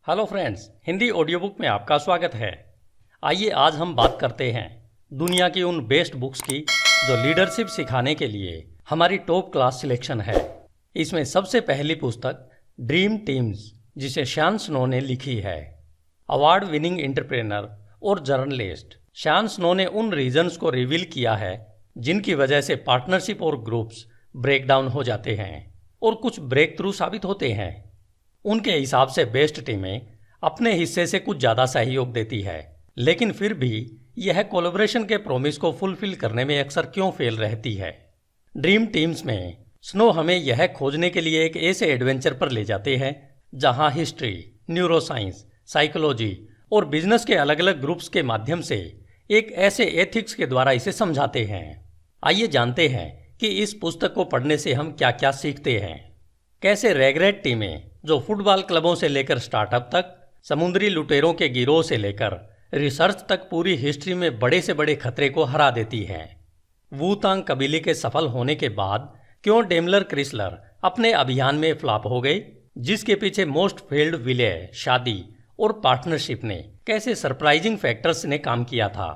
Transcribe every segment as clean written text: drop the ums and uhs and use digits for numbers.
Hello friends, Hindi audio book में आपका स्वागत है। आइए आज हम बात करते हैं दुनिया की उन बेस्ट बुक्स की जो लीडरशिप सिखाने के लिए हमारी टॉप क्लास सिलेक्शन है। इसमें सबसे पहली पुस्तक ड्रीम टीम्स, जिसे शॉन स्नो ने लिखी है। अवार्ड विनिंग एंटरप्रेन्योर और जर्नलिस्ट शॉन स्नो ने उन रीजन्स को रिवील किया है जिनकी वजह से पार्टनरशिप और ग्रुप्स ब्रेक डाउन हो जाते हैं और कुछ ब्रेक थ्रू साबित होते हैं। उनके हिसाब से बेस्ट टीमें अपने हिस्से से कुछ ज़्यादा सहयोग देती है, लेकिन फिर भी यह कोलैबोरेशन के प्रॉमिस को फुलफिल करने में अक्सर क्यों फेल रहती है। ड्रीम टीम्स में स्नो हमें यह खोजने के लिए एक ऐसे एडवेंचर पर ले जाते हैं जहां हिस्ट्री, न्यूरोसाइंस, साइकोलॉजी और बिजनेस के अलग अलग ग्रुप्स के माध्यम से एक ऐसे एथिक्स के द्वारा इसे समझाते हैं। आइए जानते हैं कि इस पुस्तक को पढ़ने से हम क्या क्या सीखते हैं। कैसे रेगरेट टीमें जो फुटबॉल क्लबों से लेकर स्टार्टअप तक, समुद्री लुटेरों के गिरोह से लेकर रिसर्च तक पूरी हिस्ट्री में बड़े से बड़े खतरे को हरा देती हैं। वू-तांग कबीले के सफल होने के बाद क्यों डेमलर क्रिसलर अपने अभियान में फ्लॉप हो गए, जिसके पीछे मोस्ट फेल्ड विलय, शादी और पार्टनरशिप ने कैसे सरप्राइजिंग फैक्टर्स ने काम किया था।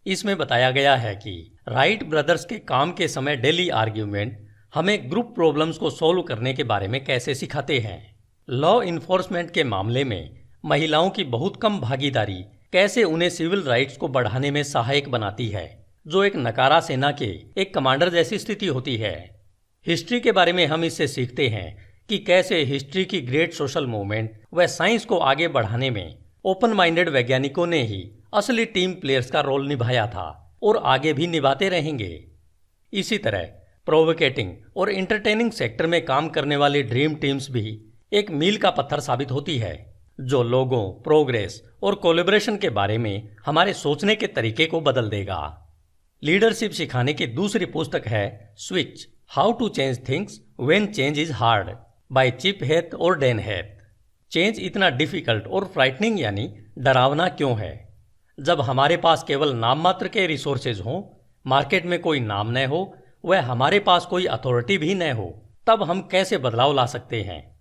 इसमें बताया गया है कि राइट ब्रदर्स के काम के समय डेली आर्ग्यूमेंट हमें ग्रुप प्रॉब्लम्स को सॉल्व करने के बारे में कैसे सिखाते हैं। लॉ इन्फोर्समेंट के मामले में महिलाओं की बहुत कम भागीदारी कैसे उन्हें सिविल राइट्स को बढ़ाने में सहायक बनाती है, जो एक नकारा सेना के एक कमांडर जैसी स्थिति होती है। हिस्ट्री के बारे में हम इससे सीखते हैं कि कैसे हिस्ट्री की ग्रेट सोशल मूवमेंट व साइंस को आगे बढ़ाने में ओपन माइंडेड वैज्ञानिकों ने ही असली टीम प्लेयर्स का रोल निभाया था और आगे भी निभाते रहेंगे। इसी तरह प्रोवोकेटिंग और एंटरटेनिंग सेक्टर में काम करने वाली ड्रीम टीम्स भी एक मील का पत्थर साबित होती है, जो लोगों, प्रोग्रेस और कोलैबोरेशन के बारे में हमारे सोचने के तरीके को बदल देगा। लीडरशिप सिखाने की दूसरी पुस्तक है switch, how to change things when change is hard, by Chip Heath और डैन हेथ। चेंज इतना डिफिकल्ट और फ्राइटनिंग यानी डरावना क्यों है? जब हमारे पास केवल नाम मात्र के रिसोर्सेज हों, मार्केट में कोई नाम न हो, वह हमारे पास कोई अथॉरिटी भी न हो, तब हम कैसे बदलाव ला सकते हैं?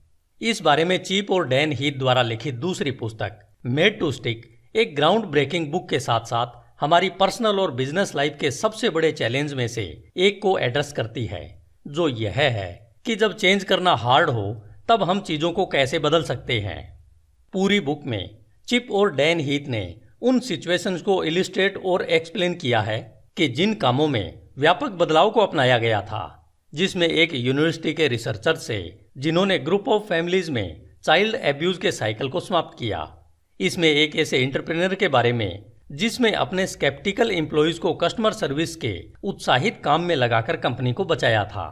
इस बारे में चिप और डैन हीथ द्वारा लिखित दूसरी पुस्तक मेड टू स्टिक एक ग्राउंड ब्रेकिंग बुक के साथ साथ हमारी पर्सनल और बिजनेस लाइफ के सबसे बड़े चैलेंज में से एक को एड्रेस करती है, जो यह है कि जब चेंज करना हार्ड हो तब हम चीजों को कैसे बदल सकते हैं। पूरी बुक में चिप और डैन हीथ ने उन सिचुएशंस को इलिस्ट्रेट और एक्सप्लेन किया है कि जिन कामों में व्यापक बदलाव को अपनाया गया था, जिसमें एक यूनिवर्सिटी के रिसर्चर से जिन्होंने ग्रुप ऑफ फैमिलीज में चाइल्ड एब्यूज के साइकिल को समाप्त किया। इसमें एक ऐसे एंटरप्रेन्योर के बारे में जिसमें अपने स्केप्टिकल एम्प्लॉइज को कस्टमर सर्विस के उत्साहित काम में लगाकर कंपनी को बचाया था।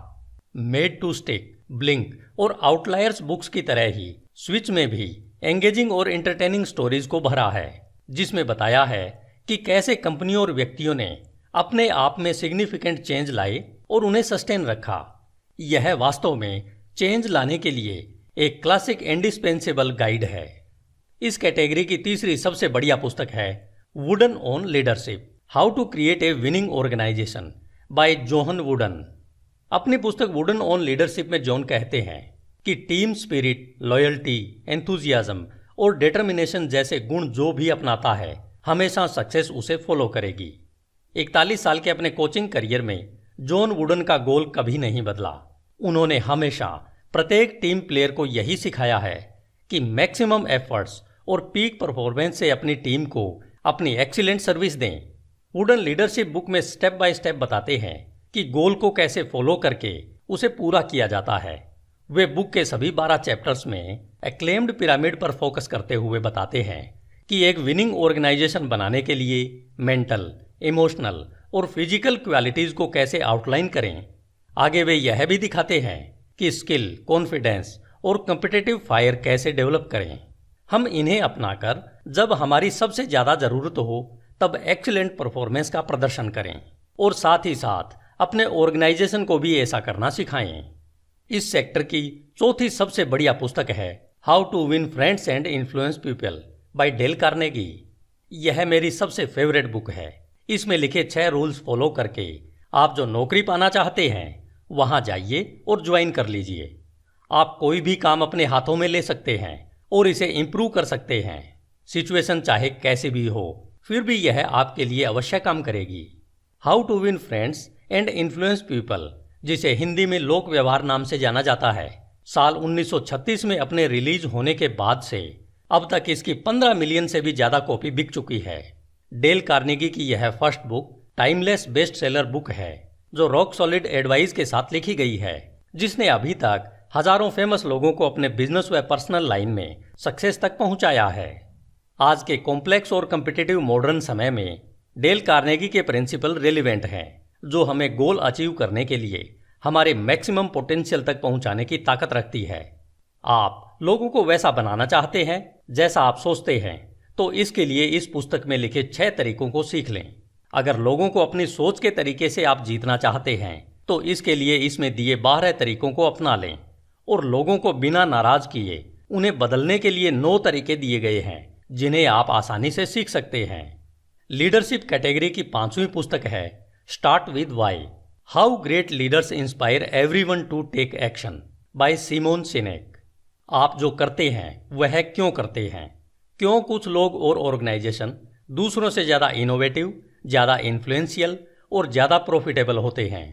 मेड टू स्टिक, ब्लिंक और आउटलायर्स बुक्स की तरह ही स्विच में भी एंगेजिंग और एंटरटेनिंग स्टोरीज को भरा है, जिसमें बताया है कि कैसे कंपनियों और व्यक्तियों ने अपने आप में सिग्निफिकेंट चेंज लाए और उन्हें सस्टेन रखा। यह वास्तव में चेंज लाने के लिए एक क्लासिक इंडिस्पेंसेबल गाइड है। इस कैटेगरी की तीसरी सबसे बढ़िया पुस्तक है Wooden on leadership, how to create a winning organisation, by John Wooden. अपनी पुस्तक वुडन ऑन लीडरशिप में जॉन कहते हैं कि टीम स्पिरिट, लॉयल्टी, एंथुजियाज्म और डिटर्मिनेशन जैसे गुण जो भी अपनाता है, हमेशा सक्सेस उसे फॉलो करेगी। 41 साल के अपने कोचिंग करियर में जॉन वुडन का गोल कभी नहीं बदला। उन्होंने हमेशा प्रत्येक टीम प्लेयर को यही सिखाया है कि मैक्सिमम एफर्ट्स और पीक परफॉर्मेंस से अपनी टीम को अपनी एक्सीलेंट सर्विस दें। वुडन लीडरशिप बुक में स्टेप बाय स्टेप बताते हैं कि गोल को कैसे फॉलो करके उसे पूरा किया जाता है। वे बुक के सभी 12 चैप्टर्स में एक्लेम्ड पिरामिड पर फोकस करते हुए बताते हैं कि एक विनिंग ऑर्गेनाइजेशन बनाने के लिए मेंटल, इमोशनल और फिजिकल क्वालिटीज को कैसे आउटलाइन करें। आगे वे यह भी दिखाते हैं कि स्किल, कॉन्फिडेंस और कॉम्पिटिटिव फायर कैसे डेवलप करें। हम इन्हें अपनाकर जब हमारी सबसे ज़्यादा ज़रूरत हो तब एक्सीलेंट परफॉर्मेंस का प्रदर्शन करें और साथ ही साथ अपने ऑर्गेनाइजेशन को भी ऐसा करना सिखाएं। इस सेक्टर की चौथी सबसे बढ़िया पुस्तक है how to win friends and influence people, by Dale Carnegie. यह मेरी सबसे फेवरेट बुक है। इसमें लिखे 6 रूल्स फॉलो करके आप जो नौकरी पाना चाहते हैं वहां जाइए और ज्वाइन कर लीजिए। आप कोई भी काम अपने हाथों में ले सकते हैं और इसे इम्प्रूव कर सकते हैं। सिचुएशन चाहे कैसी भी हो, फिर भी यह आपके लिए अवश्य काम करेगी। How to win friends and influence people, जिसे हिंदी में लोक व्यवहार नाम से जाना जाता है, साल 1936 में अपने रिलीज होने के बाद से अब तक इसकी 15 मिलियन से भी ज्यादा कॉपी बिक चुकी है। डेल कार्नेगी की यह first book timeless best seller book है, जो रॉक सॉलिड एडवाइस के साथ लिखी गई है, जिसने अभी तक हजारों फेमस लोगों को अपने बिजनेस व पर्सनल लाइन में सक्सेस तक पहुंचाया है। आज के कॉम्प्लेक्स और कम्पिटिटिव मॉडर्न समय में डेल कार्नेगी के प्रिंसिपल रेलिवेंट हैं, जो हमें गोल अचीव करने के लिए हमारे मैक्सिमम पोटेंशियल तक पहुंचाने की ताकत रखती है। आप लोगों को वैसा बनाना चाहते हैं जैसा आप सोचते हैं, तो इसके लिए इस पुस्तक में लिखे 6 तरीकों को सीख लें। अगर लोगों को अपनी सोच के तरीके से आप जीतना चाहते हैं, तो इसके लिए इसमें दिए 12 तरीकों को अपना लें। और लोगों को बिना नाराज किए उन्हें बदलने के लिए 9 तरीके दिए गए हैं, जिन्हें आप आसानी से सीख सकते हैं। लीडरशिप कैटेगरी की 5वीं पुस्तक है start with why, how great leaders inspire everyone to take action by Simon Sinek. आप जो करते हैं वह क्यों करते हैं? क्यों कुछ लोग और ऑर्गेनाइजेशन दूसरों से ज़्यादा इनोवेटिव, ज़्यादा इन्फ्लुएंशियल और ज़्यादा प्रॉफिटेबल होते हैं?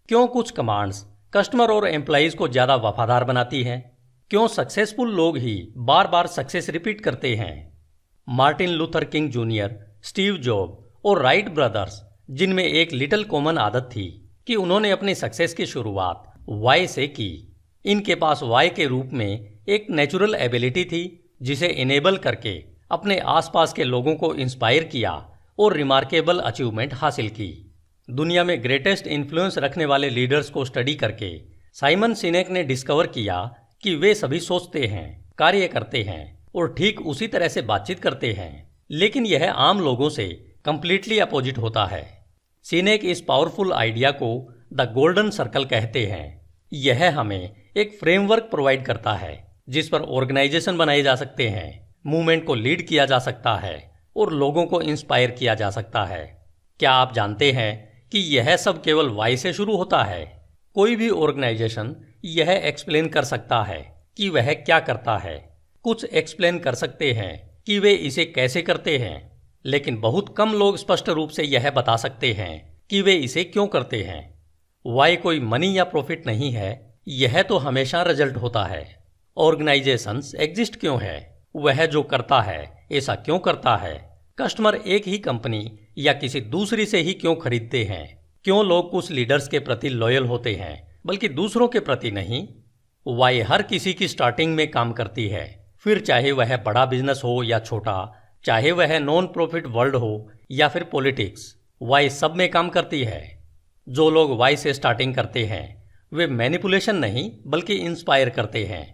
क्यों कुछ कमांड्स कस्टमर और एम्प्लॉइज को ज़्यादा वफादार बनाती हैं? क्यों सक्सेसफुल लोग ही बार बार सक्सेस रिपीट करते हैं? Martin Luther king junior, Steve job और राइट ब्रदर्स, जिनमें एक लिटिल कॉमन आदत थी कि उन्होंने अपनी सक्सेस की शुरुआत वाई से की। इनके पास वाई के रूप में एक नेचुरल एबिलिटी थी, जिसे इनेबल करके अपने आसपास के लोगों को इंस्पायर किया और रिमार्केबल अचीवमेंट हासिल की। दुनिया में ग्रेटेस्ट इन्फ्लुएंस रखने वाले लीडर्स को स्टडी करके साइमन सिनेक ने डिस्कवर किया कि वे सभी सोचते हैं, कार्य करते हैं और ठीक उसी तरह से बातचीत करते हैं, लेकिन यह आम लोगों से कंप्लीटली अपोजिट होता है। सिनेक इस पावरफुल आइडिया को द गोल्डन सर्कल कहते हैं। यह हमें एक फ्रेमवर्क प्रोवाइड करता है जिस पर ऑर्गेनाइजेशन बनाए जा सकते हैं, मूवमेंट को लीड किया जा सकता है और लोगों को इंस्पायर किया जा सकता है। क्या आप जानते हैं कि यह सब केवल वाई से शुरू होता है? कोई भी ऑर्गेनाइजेशन यह एक्सप्लेन कर सकता है कि वह क्या करता है, कुछ एक्सप्लेन कर सकते हैं कि वे इसे कैसे करते हैं, लेकिन बहुत कम लोग स्पष्ट रूप से यह बता सकते हैं कि वे इसे क्यों करते हैं। वाई कोई मनी या प्रॉफिट नहीं है, यह तो हमेशा रिजल्ट होता है। ऑर्गेनाइजेशंस एग्जिस्ट क्यों है? वह जो करता है ऐसा क्यों करता है? कस्टमर एक ही कंपनी या किसी दूसरी से ही क्यों खरीदते हैं? क्यों लोग कुछ लीडर्स के प्रति लॉयल होते हैं बल्कि दूसरों के प्रति नहीं? वाई हर किसी की स्टार्टिंग में काम करती है, फिर चाहे वह बड़ा बिजनेस हो या छोटा, चाहे वह नॉन प्रॉफिट वर्ल्ड हो या फिर पॉलिटिक्स, वाई सब में काम करती है। जो लोग वाई से स्टार्टिंग करते हैं वे मैनिपुलेशन नहीं बल्कि इंस्पायर करते हैं,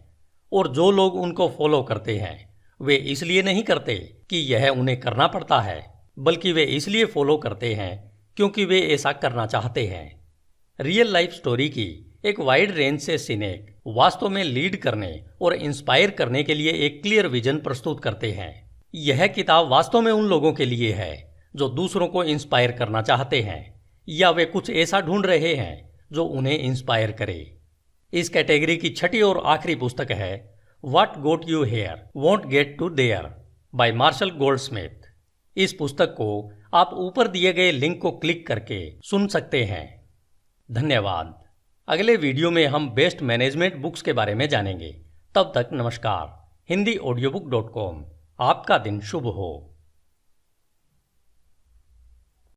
और जो लोग उनको फॉलो करते हैं वे इसलिए नहीं करते कि यह उन्हें करना पड़ता है, बल्कि वे इसलिए फॉलो करते हैं क्योंकि वे ऐसा करना चाहते हैं। रियल लाइफ स्टोरी की एक वाइड रेंज से सिनेक वास्तव में लीड करने और इंस्पायर करने के लिए एक क्लियर विजन प्रस्तुत करते हैं। यह किताब वास्तव में उन लोगों के लिए है जो दूसरों को इंस्पायर करना चाहते हैं या वे कुछ ऐसा ढूंढ रहे हैं जो उन्हें इंस्पायर करे। इस कैटेगरी की 6ठी और आखिरी पुस्तक है what got you here won't get to there by Marshall Goldsmith. इस पुस्तक को आप ऊपर दिए गए लिंक को क्लिक करके सुन सकते हैं। धन्यवाद। अगले वीडियो में हम बेस्ट मैनेजमेंट बुक्स के बारे में जानेंगे। तब तक नमस्कार। HindiAudiobook.com। आपका दिन शुभ हो।